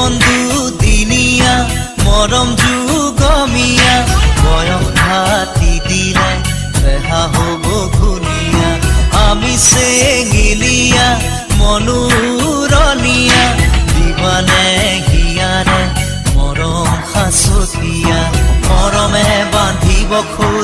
বন্ধু দিনিয়া মরম যুগমিয়া বয়স হাতি দিলে বেহা হব ঘুনিয়া আমি চেঙিলিয়া মনুৰণীয়া দিবানে হিয়াৰে মৰম সাঁচতীয়া মৰমে বান্ধিব খোজ